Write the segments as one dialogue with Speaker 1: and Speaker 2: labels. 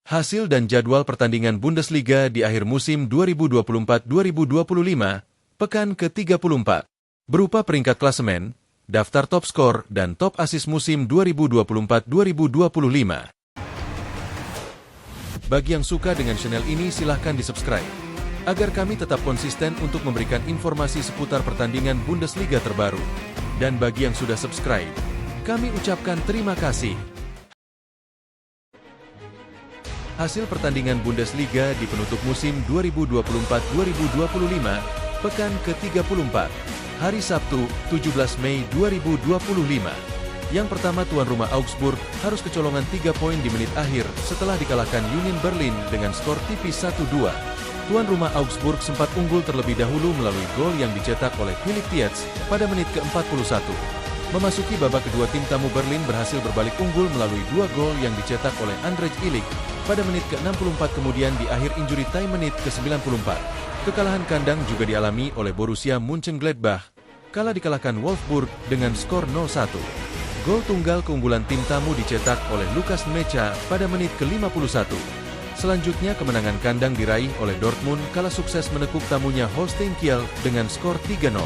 Speaker 1: Hasil dan jadwal pertandingan Bundesliga di akhir musim 2024-2025, pekan ke-34, berupa peringkat klasemen, daftar top skor, dan top asis musim 2024-2025. Bagi yang suka dengan channel ini silahkan di-subscribe, agar kami tetap konsisten untuk memberikan informasi seputar pertandingan Bundesliga terbaru. Dan bagi yang sudah subscribe, kami ucapkan terima kasih. Hasil pertandingan Bundesliga di penutup musim 2024-2025, pekan ke-34, hari Sabtu, 17 Mei 2025. Yang pertama, tuan rumah Augsburg harus kecolongan 3 poin di menit akhir setelah dikalahkan Union Berlin dengan skor tipis 1-2. Tuan rumah Augsburg sempat unggul terlebih dahulu melalui gol yang dicetak oleh Philipp Tietz pada menit ke-41. Memasuki babak kedua, tim tamu Berlin berhasil berbalik unggul melalui 2 gol yang dicetak oleh Andrej Illich pada menit ke-64, kemudian di akhir injury time menit ke-94. Kekalahan kandang juga dialami oleh Borussia Mönchengladbach, kala dikalahkan Wolfsburg dengan skor 0-1. Gol tunggal keunggulan tim tamu dicetak oleh Lukas Mecha pada menit ke-51. Selanjutnya kemenangan kandang diraih oleh Dortmund kala sukses menekuk tamunya Holstein Kiel dengan skor 3-0.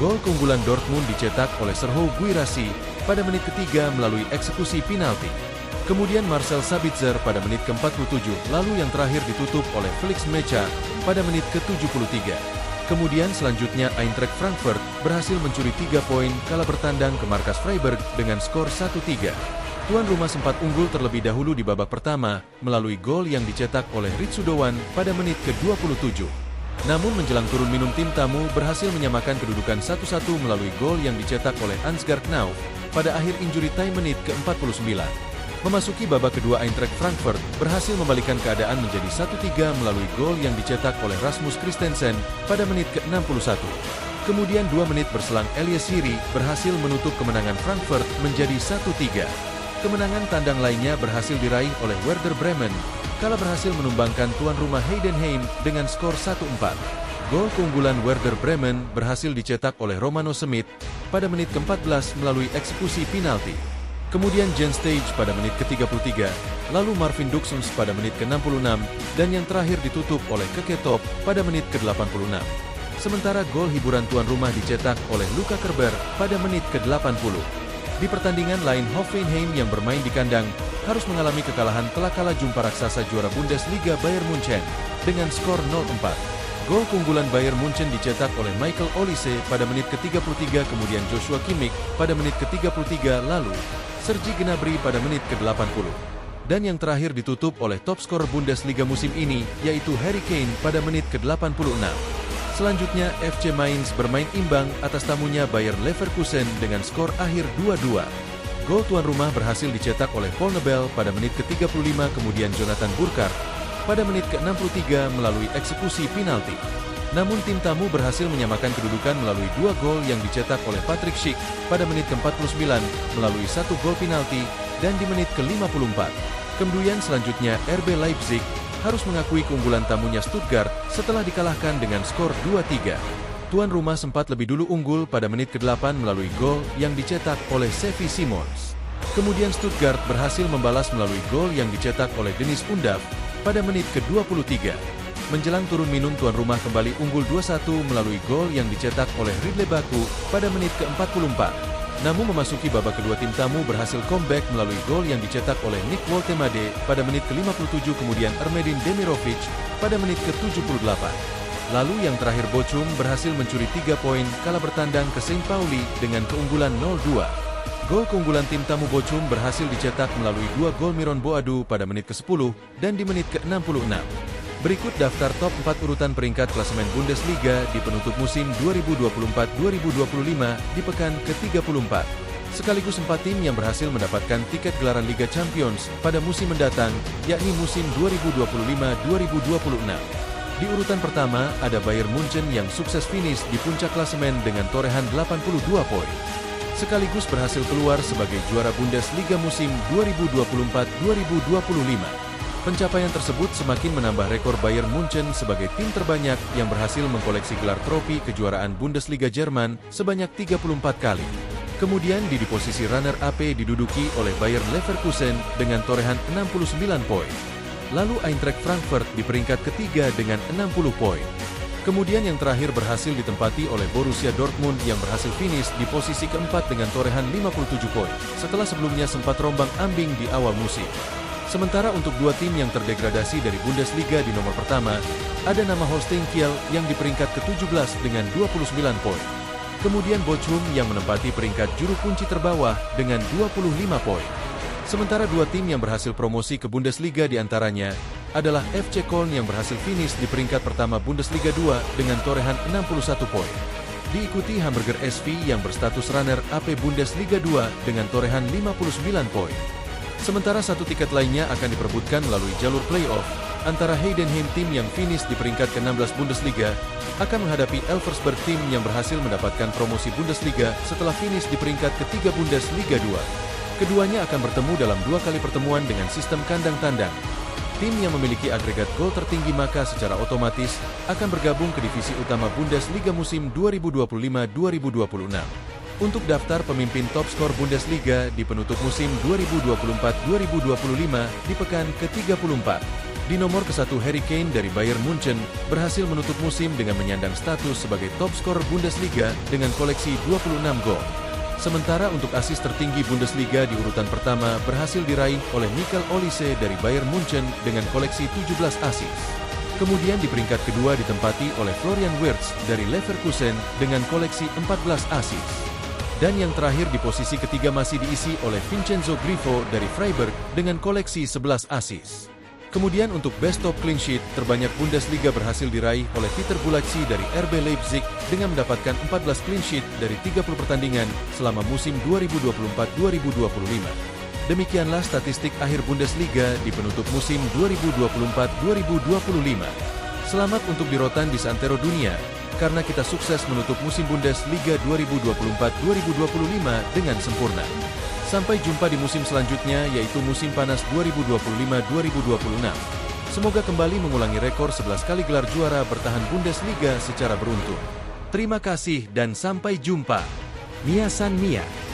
Speaker 1: Gol keunggulan Dortmund dicetak oleh Serhou Guirassy pada menit ketiga melalui eksekusi penalti. Kemudian Marcel Sabitzer pada menit ke-47, lalu yang terakhir ditutup oleh Felix Mecha pada menit ke-73. Kemudian selanjutnya Eintracht Frankfurt berhasil mencuri 3 poin kala bertandang ke markas Freiburg dengan skor 1-3. Tuan rumah sempat unggul terlebih dahulu di babak pertama melalui gol yang dicetak oleh Ritsu Doan pada menit ke-27. Namun menjelang turun minum, tim tamu berhasil menyamakan kedudukan 1-1 melalui gol yang dicetak oleh Ansgar Knauf pada akhir injury time menit ke-49. Memasuki babak kedua, Eintracht Frankfurt berhasil membalikkan keadaan menjadi 1-3 melalui gol yang dicetak oleh Rasmus Christensen pada menit ke-61. Kemudian 2 menit berselang, Elias Siri berhasil menutup kemenangan Frankfurt menjadi 1-3. Kemenangan tandang lainnya berhasil diraih oleh Werder Bremen, kala berhasil menumbangkan tuan rumah Heidenheim dengan skor 1-4. Gol keunggulan Werder Bremen berhasil dicetak oleh Romano Schmid pada menit ke-14 melalui eksekusi penalti. Kemudian Jens Stage pada menit ke-33, lalu Marvin Duxens pada menit ke-66, dan yang terakhir ditutup oleh Keke Top pada menit ke-86. Sementara gol hiburan tuan rumah dicetak oleh Luka Kerber pada menit ke-80. Di pertandingan lain, Hoffenheim yang bermain di kandang harus mengalami kekalahan telak kala jumpa raksasa juara Bundesliga Bayern Munchen dengan skor 0-4. Gol keunggulan Bayern Munchen dicetak oleh Michael Olise pada menit ke-33, kemudian Joshua Kimmich pada menit ke-33, lalu Serge Gnabry pada menit ke-80. Dan yang terakhir ditutup oleh top skor Bundesliga musim ini, yaitu Harry Kane pada menit ke-86. Selanjutnya, FC Mainz bermain imbang atas tamunya Bayer Leverkusen dengan skor akhir 2-2. Gol tuan rumah berhasil dicetak oleh Paul Nebel pada menit ke-35, kemudian Jonathan Burkhardt pada menit ke-63 melalui eksekusi penalti. Namun tim tamu berhasil menyamakan kedudukan melalui 2 gol yang dicetak oleh Patrick Schick pada menit ke-49 melalui 1 gol penalti dan di menit ke-54. Kemudian selanjutnya RB Leipzig harus mengakui keunggulan tamunya Stuttgart setelah dikalahkan dengan skor 2-3. Tuan rumah sempat lebih dulu unggul pada menit ke-8 melalui gol yang dicetak oleh Xavi Simons. Kemudian Stuttgart berhasil membalas melalui gol yang dicetak oleh Dennis Undav pada menit ke-23. Menjelang turun minum, tuan rumah kembali unggul 2-1 melalui gol yang dicetak oleh Ridley Baku pada menit ke-44. Namun memasuki babak kedua, tim tamu berhasil comeback melalui gol yang dicetak oleh Nick Woltemade pada menit ke-57, kemudian Ermedin Demirovic pada menit ke-78. Lalu yang terakhir, Bochum berhasil mencuri 3 poin kala bertandang ke St. Pauli dengan keunggulan 0-2. Gol keunggulan tim tamu Bochum berhasil dicetak melalui 2 gol Miron Boadu pada menit ke-10 dan di menit ke-66. Berikut daftar top 4 urutan peringkat klasemen Bundesliga di penutup musim 2024-2025 di pekan ke-34. Sekaligus 4 tim yang berhasil mendapatkan tiket gelaran Liga Champions pada musim mendatang, yakni musim 2025-2026. Di urutan pertama, ada Bayern Munchen yang sukses finish di puncak klasemen dengan torehan 82 poin. Sekaligus berhasil keluar sebagai juara Bundesliga musim 2024-2025. Pencapaian tersebut semakin menambah rekor Bayern Munchen sebagai tim terbanyak yang berhasil mengkoleksi gelar trofi kejuaraan Bundesliga Jerman sebanyak 34 kali. Kemudian di posisi runner-up diduduki oleh Bayer Leverkusen dengan torehan 69 poin. Lalu Eintracht Frankfurt di peringkat ketiga dengan 60 poin. Kemudian yang terakhir berhasil ditempati oleh Borussia Dortmund yang berhasil finish di posisi keempat dengan torehan 57 poin, setelah sebelumnya sempat rombang-ambing di awal musim. Sementara untuk dua tim yang terdegradasi dari Bundesliga di nomor pertama, ada nama Holstein Kiel yang di peringkat ke-17 dengan 29 poin. Kemudian Bochum yang menempati peringkat juru kunci terbawah dengan 25 poin. Sementara dua tim yang berhasil promosi ke Bundesliga diantaranya adalah FC Köln yang berhasil finish di peringkat pertama Bundesliga 2 dengan torehan 61 poin. Diikuti Hamburger SV yang berstatus runner-up Bundesliga 2 dengan torehan 59 poin. Sementara satu tiket lainnya akan diperebutkan melalui jalur playoff antara Heidenheim tim yang finish di peringkat ke-16 Bundesliga akan menghadapi Elversberg tim yang berhasil mendapatkan promosi Bundesliga setelah finish di peringkat ketiga Bundesliga 2. Keduanya akan bertemu dalam dua kali pertemuan dengan sistem kandang-tandang. Tim yang memiliki agregat gol tertinggi maka secara otomatis akan bergabung ke divisi utama Bundesliga musim 2025-2026. Untuk daftar pemimpin top skor Bundesliga di penutup musim 2024-2025 di pekan ke-34. Di nomor ke-1 Harry Kane dari Bayern Munchen berhasil menutup musim dengan menyandang status sebagai top skor Bundesliga dengan koleksi 26 gol. Sementara untuk asis tertinggi Bundesliga di urutan pertama berhasil diraih oleh Michael Olise dari Bayern Munchen dengan koleksi 17 asis. Kemudian di peringkat kedua ditempati oleh Florian Wirtz dari Leverkusen dengan koleksi 14 asis. Dan yang terakhir di posisi ketiga masih diisi oleh Vincenzo Grifo dari Freiburg dengan koleksi 11 asis. Kemudian untuk best top clean sheet terbanyak Bundesliga berhasil diraih oleh Peter Gulacsi dari RB Leipzig dengan mendapatkan 14 clean sheet dari 30 pertandingan selama musim 2024-2025. Demikianlah statistik akhir Bundesliga di penutup musim 2024-2025. Selamat untuk di rotan di seantero dunia, karena kita sukses menutup musim Bundesliga 2024-2025 dengan sempurna. Sampai jumpa di musim selanjutnya yaitu musim panas 2025-2026. Semoga kembali mengulangi rekor 11 kali gelar juara bertahan Bundesliga secara beruntun. Terima kasih dan sampai jumpa. Mia San Mia.